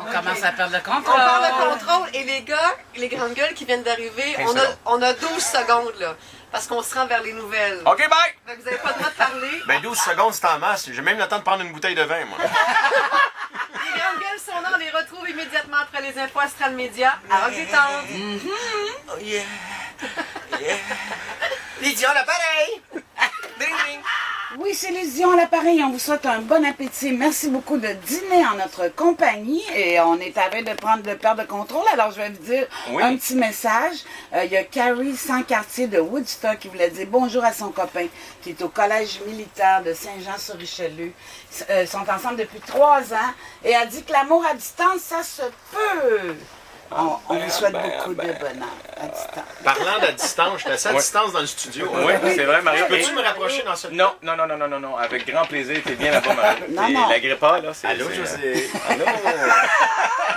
On commence à perdre le contrôle. On perd le contrôle. Et les gars, les grandes gueules qui viennent d'arriver, on a 12 secondes, là. Parce qu'on se rend vers les nouvelles. OK, bye! Fait que vous n'avez pas le droit de parler. Ben 12 secondes, c'est en masse. J'ai même le temps de prendre une bouteille de vin, moi. Les grandes gueules sont là, on les retrouve immédiatement après les infos Astral Média à Rock Détente. Oh yeah. Yeah. Les dions, l'appareil! Ding, ding! Oui, c'est les Dion à l'appareil. On vous souhaite un bon appétit. Merci beaucoup de dîner en notre compagnie. Et on est à veille de prendre le père de contrôle. Alors, je vais vous dire un petit message. Il y a Carrie Sans-Cartier de Woodstock qui voulait dire bonjour à son copain qui est au collège militaire de Saint-Jean-sur-Richelieu. Ils sont ensemble depuis 3 ans. Et elle dit que l'amour à distance, ça se peut. On vous souhaite beaucoup de bonheur à distance. Parlant de distance, je suis à distance dans le studio. Oui, c'est vrai, Mario. Peux-tu me rapprocher dans ce... Non, avec grand plaisir, t'es bien là-bas, Mario. Non. L'agrée pas, là. Allô, José. Allô.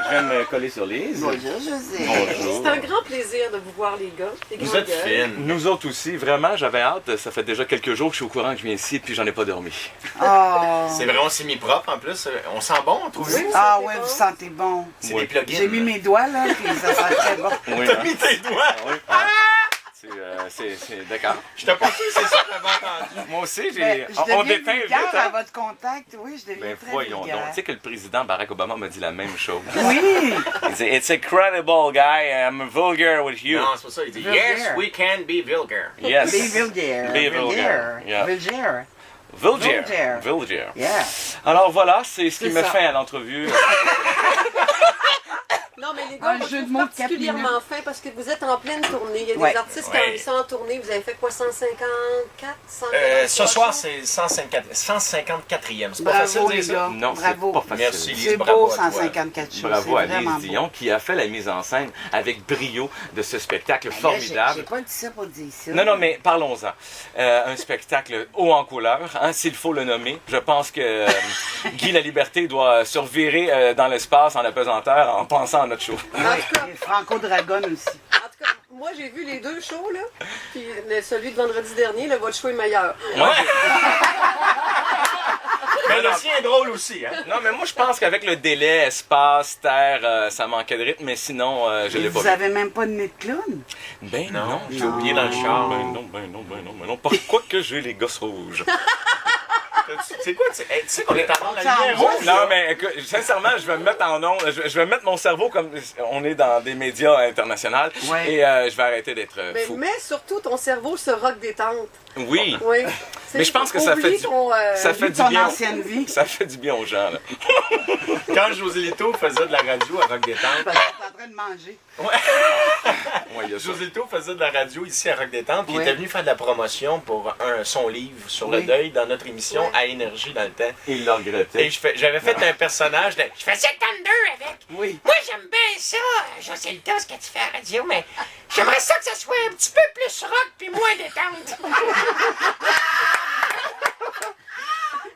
Je viens me coller sur Lise. Bonjour, José. Bonjour. C'est un grand plaisir de vous voir, les gars. Les Vous grandes êtes gueules. fine. Nous autres aussi, vraiment, j'avais hâte. Ça fait déjà quelques jours que je suis au courant que je viens ici, puis j'en ai pas dormi. Oh. C'est vrai, on s'est mis propre en plus. On sent bon, on trouve. Ah ouais, vous sentez bon. C'est Oui. des plugins. J'ai mis mes doigts, là, puis ça sent très bon. Oui, T'as mis tes doigts. Oui. C'est d'accord. Je t'ai pas sûr que c'est ça que j'avais entendu. Moi aussi, Ben, je on deviens déteint vite, vulgaire à hein? votre contact, oui, je deviens Ben très voyons vulgaire. donc. Tu sais que le président Barack Obama m'a dit la même chose. Oui, Il dit, it's incredible, guy. I'm vulgar with you. Non, c'est pas ça. Il dit Vulgaire. Yes, we can be vulgar. Yes. be vulgaire. Be vulgaire, yeah. Vulgaire. Vulgaire. Vulgaire. Vulgaire. Yeah. Alors voilà, c'est ce qui C'est me ça. fait à l'entrevue. Non, mais les Un gars, moi, je jeu de trouve mots de 4 particulièrement fin parce que vous êtes en pleine tournée. Il y a Ouais. des artistes qui Ouais. ont eu ça en tournée. Vous avez fait quoi, 154, 100 Ce soir, c'est 154e. C'est pas facile Bravo, de les dire ça? gars. Non, c'est Bravo. pas facile. Merci, Lise. C'est Bravo beau, à toi. 154 choses. Bravo à c'est vraiment Lise beau. Dion qui a fait la mise en scène avec brio de ce spectacle Ben là, formidable. J'ai pas dit ça pour dire ça. Non, mais parlons-en. Un spectacle haut en couleur, hein, s'il faut le nommer. Je pense que Guy Laliberté doit se revirer dans l'espace en apesanteur en pensant à notre show. Oui, et Franco Dragon aussi. En tout cas, moi, j'ai vu les deux shows, là. Puis celui de vendredi dernier, là, votre show est meilleur. Mais le sien est drôle aussi, hein? Non, mais moi, je pense qu'avec le délai, espace, terre, ça manquait de rythme, mais sinon, je Et l'ai pas vous vu. avez même pas de nez de clown? Ben Non, non. j'ai oublié dans le char. Ben non. Pourquoi que j'ai les gosses rouges? C'est quoi? Tu sais qu'on est en la Ça lumière en rouge, Non, là? mais écoute, sincèrement, je vais me mettre en onde. Je vais mettre mon cerveau comme on est dans des médias internationaux. Ouais. Et je vais arrêter d'être Mais fou. mets surtout ton cerveau sur rock détente. Oui. Oui. Mais je pense que ça fait Oublie du, ton, ça fait Vu du ton bien. ancienne vie. Ça fait du bien aux gens, là. Quand José Lito faisait de la radio à Rock Détente, Parce que t'es en train de manger. Ouais, il y a ça. José Lito faisait de la radio ici à Rock Détente, puis il Oui. était venu faire de la promotion pour son livre sur le Oui. deuil dans notre émission à Énergie dans le temps. Il l'a regretté. Et j'avais fait un personnage de... Je faisais Thunder avec. Oui. Moi, j'aime bien ça, José Lito, ce que tu fais à la radio, mais j'aimerais ça que ça soit un petit peu plus rock puis moins détente.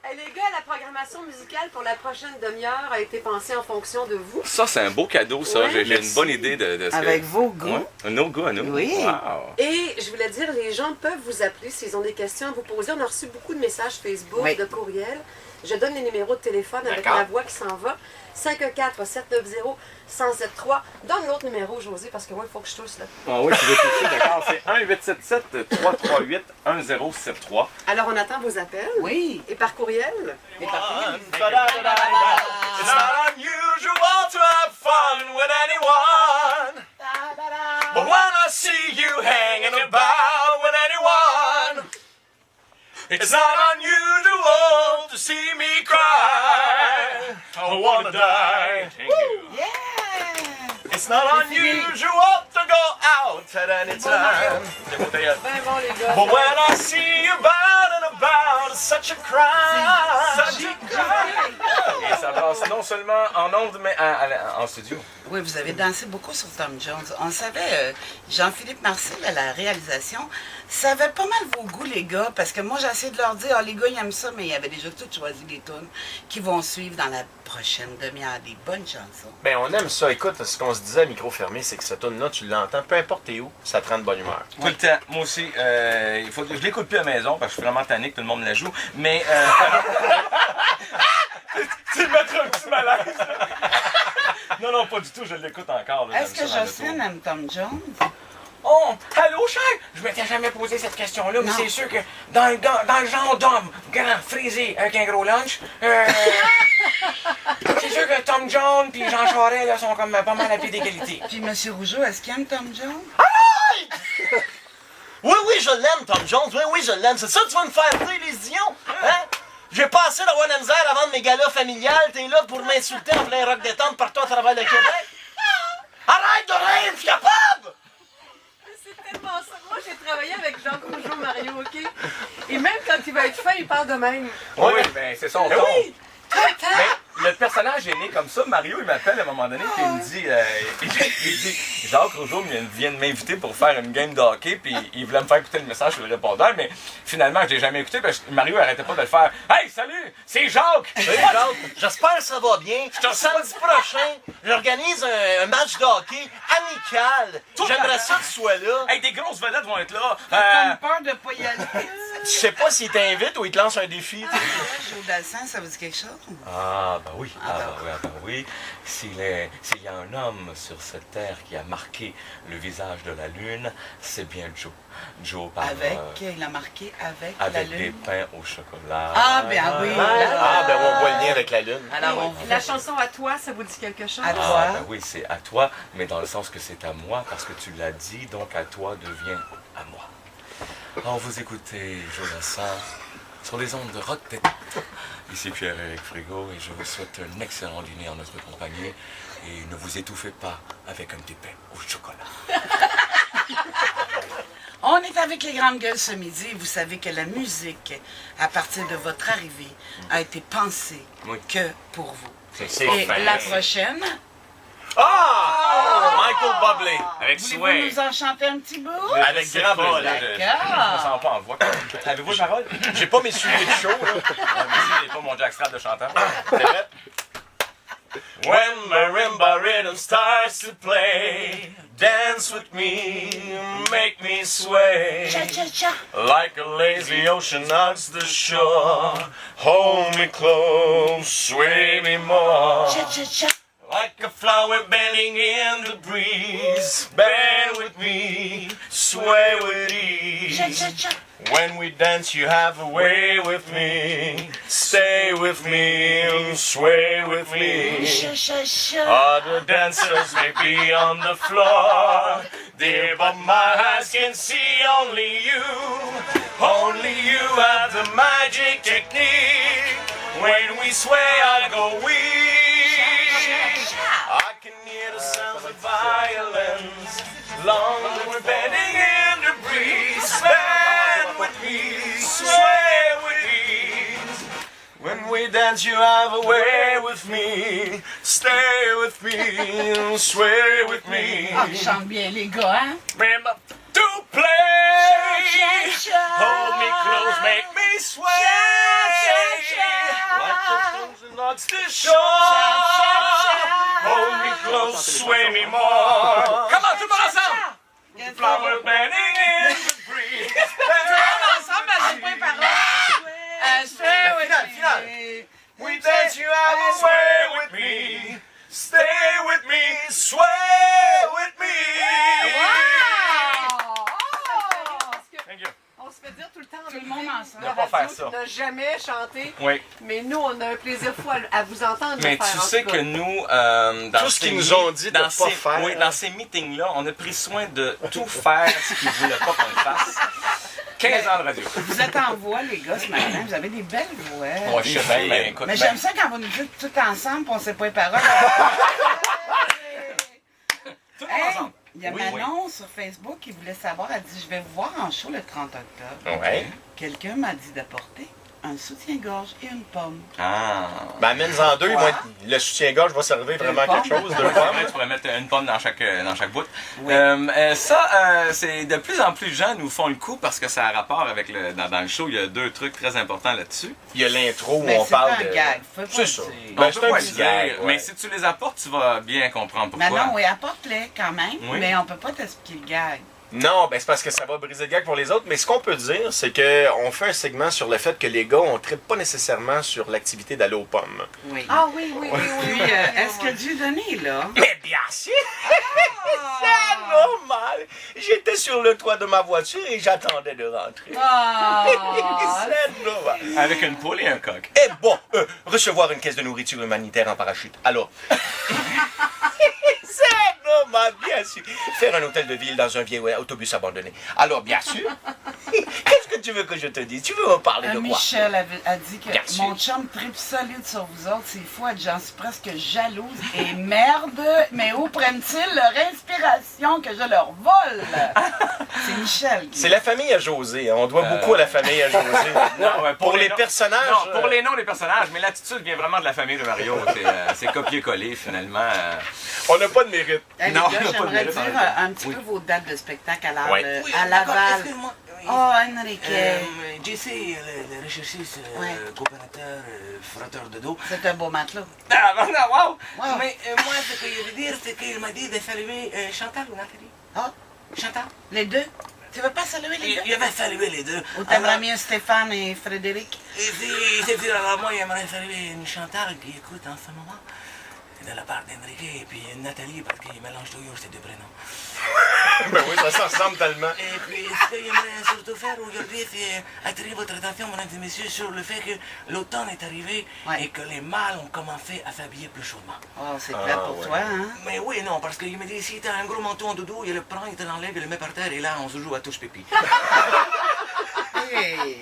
Hey, les gars, la programmation musicale pour la prochaine demi-heure a été pensée en fonction de vous. Ça, c'est un beau cadeau, ça. Ouais. J'ai une Merci. bonne idée de ce Avec que... vos goûts. Ouais. Nos goûts à nous. Oui. Wow. Et je voulais dire, les gens peuvent vous appeler s'ils ont des questions à vous poser. On a reçu beaucoup de messages Facebook, Oui. de courriels. Je donne les numéros de téléphone avec D'accord. la voix qui s'en va. 514-790-1073. Donne l'autre numéro, José, parce que moi, il faut que je tousse là. Ah oui, tu veux toucher, d'accord. C'est 1-877-338-1073. Alors, on attend vos appels. Oui. Et par courriel. It's not unusual to have fun with anyone. But when I see you hanging about with anyone, it's not unusual to see me cry. I wanna die. Thank you. Yeah! It's not unusual to go out at any time. Ben bon, les gars. But when I see you about and about, it's such a crime. Et ça passe non seulement en ondes, mais en studio. Oui, vous avez dansé beaucoup sur Tom Jones. On savait, Jean-Philippe Marcel à la réalisation, savait pas mal vos goûts, les gars, parce que moi, j'ai essayé de leur dire, ah, les gars, ils aiment ça, mais ils avaient déjà tout choisi des tunes qui vont suivre dans la prochaine demi-heure, des bonnes chansons. Ben, on aime ça. Écoute, ce qu'on se disait à micro fermé, c'est que cette tune-là, tu l'entends, peu importe t'es où, ça te rend de bonne humeur. Tout le temps. Moi aussi, je l'écoute plus à la maison parce que je suis vraiment tanné que tout le monde me la joue. Mais Tu mettre un petit malaise. Non, non, pas du tout, je l'écoute encore. Là, Est-ce que Jocelyne aime Tom Jones? Oh, allô, cher! Je m'étais jamais posé cette question-là, mais c'est sûr que dans le genre d'homme, grand, frisé, avec un gros lunch, c'est sûr que Tom Jones puis Jean Charest là, sont comme pas mal à pied d'égalité. Puis M. Rougeau, est-ce qu'il aime Tom Jones? Oui, oui, je l'aime, Tom Jones. Oui, oui, je l'aime. C'est ça que tu vas me faire dire, les Dion? Hein? J'ai passé de Wanenzer avant de mes galas familiales. T'es là pour m'insulter en plein rock détente partout à travers le Québec? Arrête de rire, je suis capable! C'est tellement ça. Moi, j'ai travaillé avec Jean Rougeau, Mario, OK? Et même quand il va être fin, il parle de même. Oui, ben c'est son ton. Oui! Tout le temps! Mais le personnage est né comme ça. Mario, il m'appelle à un moment donné, puis il me dit, il dit Jacques Rougeau vient de m'inviter pour faire une game de hockey, puis il voulait me faire écouter le message sur le répondeur, mais finalement, je l'ai jamais écouté, parce que Mario arrêtait pas de le faire. Hey, salut, c'est Jacques! Salut, Jacques. J'espère que ça va bien. Samedi prochain, j'organise un match de hockey amical. J'aimerais ça que tu sois là. Hey, des grosses vedettes vont être là. T'as peur de pas y aller? Je sais pas s'il t'invite ou il te lance un défi. Joe Dassin, ça vous dit quelque chose? Ah, ben oui, oui. S'il y a un homme sur cette terre qui a marqué le visage de la Lune, c'est bien Joe. Joe par il a marqué avec la des Lune. pains au chocolat. Ah, ben oui. Ah, ben on voit le lien avec la Lune. Alors, La chanson À toi, ça vous dit quelque chose? À toi. Ah, ben oui, c'est à toi, mais dans le sens que c'est à moi, parce que tu l'as dit, donc à toi devient à moi. Alors, vous écoutez Jodassin sur les ondes de Rock Tête. Ici Pierre-Éric Frigo et je vous souhaite un excellent dîner en notre compagnie. Et ne vous étouffez pas avec un petit pain au chocolat. On est avec les grandes gueules ce midi. Vous savez que la musique, à partir de votre arrivée, a été pensée que pour vous. Et la prochaine, Michael Bublé. Avec voulez-vous nous en chanter un petit bout? Avec grand plaisir. Je me sens pas en voix. Avez-vous la parole? J'ai pas mes souliers de show, là. J'ai pas mon jackstrap de chanteur. C'est vrai? When marimba rhythm starts to play, dance with me, make me sway. Cha-cha-cha. Like a lazy ocean hugs the shore, hold me close, sway me more. Cha-cha-cha. Like a flower bending in the breeze, bend with me, sway with ease. Cha-cha-cha. When we dance, you have a way with me. Stay with me and sway with me. Cha-cha-cha. Other dancers may be on the floor, dear, but my eyes can see only you. Only you have the magic technique. When we sway, I go weak. I can hear the sounds of violins, long as we're bending in the breeze. Bend with me, sway with ease. When we dance, you have a way with me. Stay with me, sway with me. Ah, ils chantent bien, les gars, hein? Remember to play. Hold me close, make me sway. Like the frozen logs to shore. Hold me close, sway me more. Come on, tout le monde ensemble. Flower bending in the breeze. Ensemble, j'ai pas les paroles. Stay with me. We dance, you have a way with me. Stay with me, sway with me. Thank you. On se fait dire tout le temps Tout le monde ensemble. de Ne pas faire radio, ça. tu n'as jamais chanté. Oui. Mais nous, on a un plaisir fou à vous entendre Mais le faire. tu en sais tout que cas. nous, dans Tout ce ces qu'ils nous ont dit de dans pas ces- faire. Oui, dans ces meetings-là, on a pris soin de tout faire ce qu'ils ne voulaient pas qu'on le fasse. 15 ans de radio. Vous êtes en voix, les gars, ce matin. Vous avez des belles voix. Moi, je sais bien, mais écoute. Mais j'aime ça quand vous nous dites tout ensemble, puis on sait pas les paroles. Tout Hey, ensemble. il y a Oui, Manon sur Facebook qui voulait savoir, elle dit, je vais vous voir en show le 30 octobre. Ouais. Quelqu'un m'a dit d'apporter un soutien-gorge et une pomme. Ah. Ben, amène-en deux. Moi, le soutien-gorge va servir vraiment à quelque chose. Deux pommes. Tu pourrais mettre une pomme dans chaque bout. Oui. C'est de plus en plus de gens nous font le coup parce que ça a rapport avec dans le show. Il y a deux trucs très importants là-dessus. Il y a l'intro où Mais on c'est parle pas de... un gag, faut pas C'est le ça. dire. Ben, On c'est peut un pas petit le gag, dire, ouais. mais si tu les apportes, tu vas bien comprendre pourquoi. Manon, oui, apporte-les quand même, Oui. mais on peut pas t'expliquer le gag. Non, ben c'est parce que ça va briser le gag pour les autres. Mais ce qu'on peut dire, c'est qu'on fait un segment sur le fait que les gars, on ne tripe pas nécessairement sur l'activité d'aller aux pommes. Oui. Ah oui. Puis, est-ce que Dieu donné, là? Mais bien sûr! C'est normal! J'étais sur le toit de ma voiture et j'attendais de rentrer. C'est normal. Avec une poule et un coq. Et bon, recevoir une caisse de nourriture humanitaire en parachute. Alors... C'est normal, bien sûr. Faire un hôtel de ville dans un vieil autobus abandonné. Alors, bien sûr. Qu'est-ce que tu veux que je te dise? Tu veux me parler de quoi? Michel a dit que Bien sûr. mon chum tripe solide sur vous autres. C'est fou, j'en suis presque jalouse. Et merde, mais où prennent-ils leur inspiration que je leur vole? C'est Michel. C'est la famille à José. Hein. On doit beaucoup à la famille à José. Non, ouais, pour les noms- personnages... Non, pour les noms des personnages, mais l'attitude vient vraiment de la famille de Mario. C'est copier-coller, finalement. On n'a pas de mérite. Hey, Non, les gars, on n'a pas de j'aimerais mérite, dire en effet. un petit Oui. peu vos dates de spectacle à, Oui. à Laval. Excuse-moi. Oh, Enrique. J'essaie le recherchiste, Ouais. coopérateur, frotteur de dos. C'est un beau matelot. Ah, non, wow! Wow. Mais moi, ce que je veux dire, c'est qu'il m'a dit de saluer Chantal ou Nathalie. Ah, Chantal? les deux? Tu veux pas saluer les deux? Il va saluer les deux. Ou t'aimerais Alors, mieux Stéphane et Frédéric? et si c'est sûr, alors moi, j'aimerais saluer une Chantal qui écoute en ce moment. De la part d'Enrique et puis Nathalie, parce qu'il mélange toujours ces deux prénoms. Ben oui, ça s'en ressemble tellement. Et puis, ce que j'aimerais surtout faire aujourd'hui, c'est attirer votre attention, mesdames et messieurs, sur le fait que l'automne est arrivé Ouais. et que les mâles ont commencé à s'habiller plus chaudement. Oh, c'est clair pour ouais. toi, hein? Mais oui, non, parce qu'il me dit, si t'as un gros manteau en doudou, il le prend, il te l'enlève, il le met par terre, et là, on se joue à touche pipi. Hey,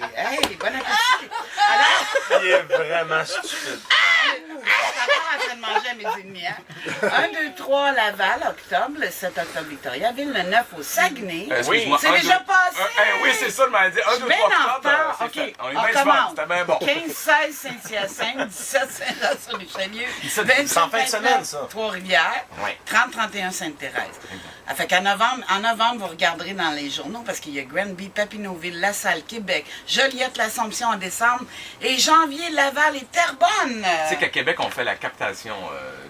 bon appétit! Alors, Il est vraiment stupide. je suis encore en train de manger à midi et demi, hein? 1, 2, 3, Laval, octobre, le 7 octobre, Victoriaville, le 9 au Saguenay. Excuse-moi, C'est un, déjà deux- passé! oui, c'est ça, je m'avais dit. 1, 2, Bien 3 en octobre, retard. c'est OK, fait. On est on bien souvent, commence. c'était bien bon. 15, 16, Saint-Hyacinthe, 17, Saint-Jean-sur-Richelieu, 17, 28, c'est en fin de 29, semaine, ça. Trois-Rivières, Ouais. 30, 31, Sainte-Thérèse. Fait qu'en novembre, vous regarderez dans les journaux parce qu'il y a Granby, Papineauville, La Salle, Québec, Joliette, l'Assomption en décembre et janvier, Laval et Terrebonne. Tu sais qu'à Québec, on fait la captation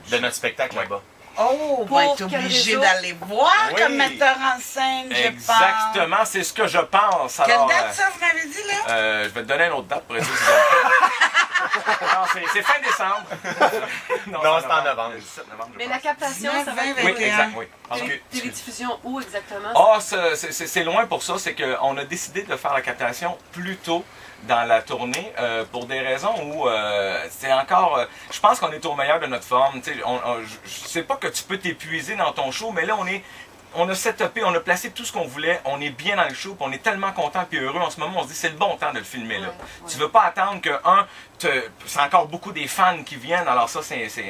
De notre spectacle là-bas. Oh, Pour ben, t'es quel obligé réseau? d'aller voir Oui. comme metteur en scène, je pense. Exactement, c'est ce que je pense. Quelle Alors, date ça, vous m'avez dit, là? je vais te donner une autre date pour être sûr que c'est Non, c'est fin décembre. Non, c'est en novembre. Le 17 novembre, je Mais pense. la captation, ça va être Oui, 21. exact, oui. Parce que- télédiffusion où exactement? Ah, c'est loin pour ça. C'est qu'on a décidé de faire la captation plus tôt dans la tournée pour des raisons où c'est encore... je pense qu'on est au meilleur de notre forme. Tu sais, je sais pas que tu peux t'épuiser dans ton show, mais là, on a setupé, on a placé tout ce qu'on voulait, on est bien dans le show, puis on est tellement content et heureux en ce moment, on se dit c'est le bon temps de le filmer là. Ouais. Tu veux pas attendre que, c'est encore beaucoup des fans qui viennent, alors ça, c'est ça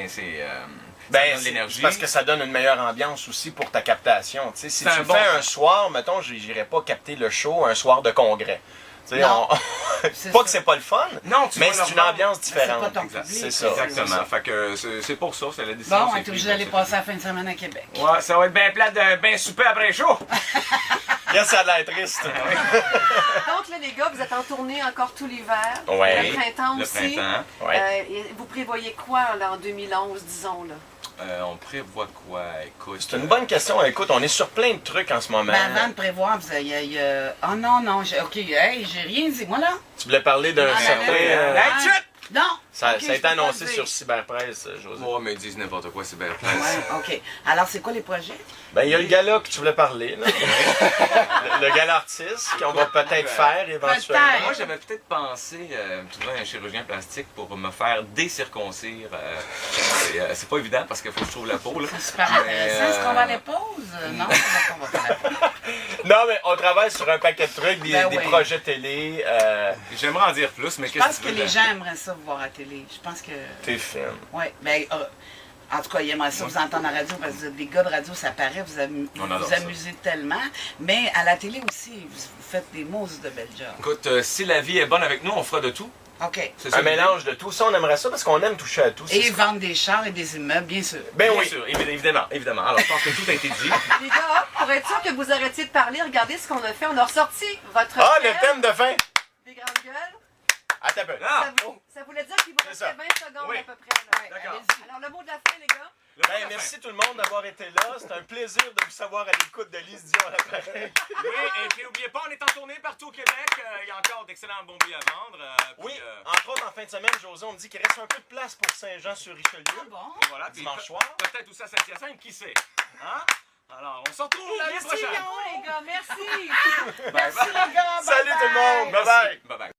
Ben, donne c'est l'énergie. parce que ça donne une meilleure ambiance aussi pour ta captation. Tu sais, si C'est tu un le bon fais temps. un soir, mettons, j'irais pas capter le show un soir de congrès. Tu sais, Non. pas que c'est pas le fun, Non, tu mais vas c'est leur une vendre. ambiance différente. C'est pas ton Exact. public. C'est ça. Exactement. Fait que c'est pour ça, c'est la décision. Bon, on c'est est obligé prise, d'aller c'est passer la fin de semaine à Québec. Ouais, ça va être bien plate de bien souper après chaud. Yes, ça a l'air triste. Donc là, les gars, vous êtes en tournée encore tout l'hiver. Ouais. Le printemps Le aussi. printemps. Ouais. Et vous prévoyez quoi là, en 2011, disons là? On prévoit quoi? Écoute. C'est une bonne question. Écoute, on est sur plein de trucs en ce moment. Ben, avant de prévoir, oh non, OK, hey, j'ai rien dit, moi là. Tu voulais parler d'un Ah, certain... ben, Hey, chut! Non. Ça, OK, ça a je été peux pas annoncé le dire. sur Cyberpresse, José. Oh, mais ils disent n'importe quoi, c'est bien place. Ouais, OK. Alors, c'est quoi les projets? Ben, il y a le gala que tu voulais parler, là. le gala artiste qu'on va peut-être faire éventuellement. Peut-être. Moi, j'avais peut-être pensé me trouver un chirurgien plastique pour me faire décirconcire. C'est pas évident parce qu'il faut que je trouve la peau. Là. C'est super Mais, intéressant. Est-ce qu'on va à la pause? Non, on va pas faire la pause. Non, mais on travaille sur un paquet de trucs, des, Ben des oui. projets télé. J'aimerais en dire plus, mais Je qu'est-ce pense que que tu veux les dire? gens aimeraient ça vous voir à la télé. Je pense que... T'es fine. Oui, ben, en tout cas, ils aimeraient ça vous entendre à la radio parce que vous êtes des gars de radio, ça paraît, vous On adore vous ça. amusez tellement. Mais à la télé aussi, vous faites des mots de belles jobs. Écoute, si la vie est bonne avec nous, on fera de tout. OK. C'est ça Un l'idée. mélange de tout ça, on aimerait ça parce qu'on aime toucher à tout. c'est Et ça. vendre des chars et des immeubles, bien sûr. Ben Bien oui. sûr, évidemment, évidemment. Alors, je pense que tout a été dit. Les gars, pour être sûr que vous arrêtiez de parler, regardez ce qu'on a fait. On a ressorti votre Ah, thème le thème de fin! des grandes gueules. Attends un peu. Ah! Ça voulait dire qu'il vous C'est restait ça. 20 secondes Oui. à peu près. Là. D'accord. Alors, le mot de la fin, les gars. Ben, merci tout le monde d'avoir été là. C'est un plaisir de vous savoir à l'écoute de Lise Dion à l'appareil. Oui, et puis n'oubliez pas, on est en tournée partout au Québec. Il y a encore d'excellents bons billets à vendre. Oui, entre autres, en fin de semaine, José, on me dit qu'il reste un peu de place pour Saint-Jean-sur-Richelieu. Ah bon? Et voilà, puis Dimanche soir. peut-être aussi à Saint-Hyacinthe, qui sait? Hein? Alors, on se retrouve l'année prochaine. Merci, les gars, merci. Bye, Merci, bye. les gars. Salut tout le monde. bye-bye. Bye bye. Bye bye.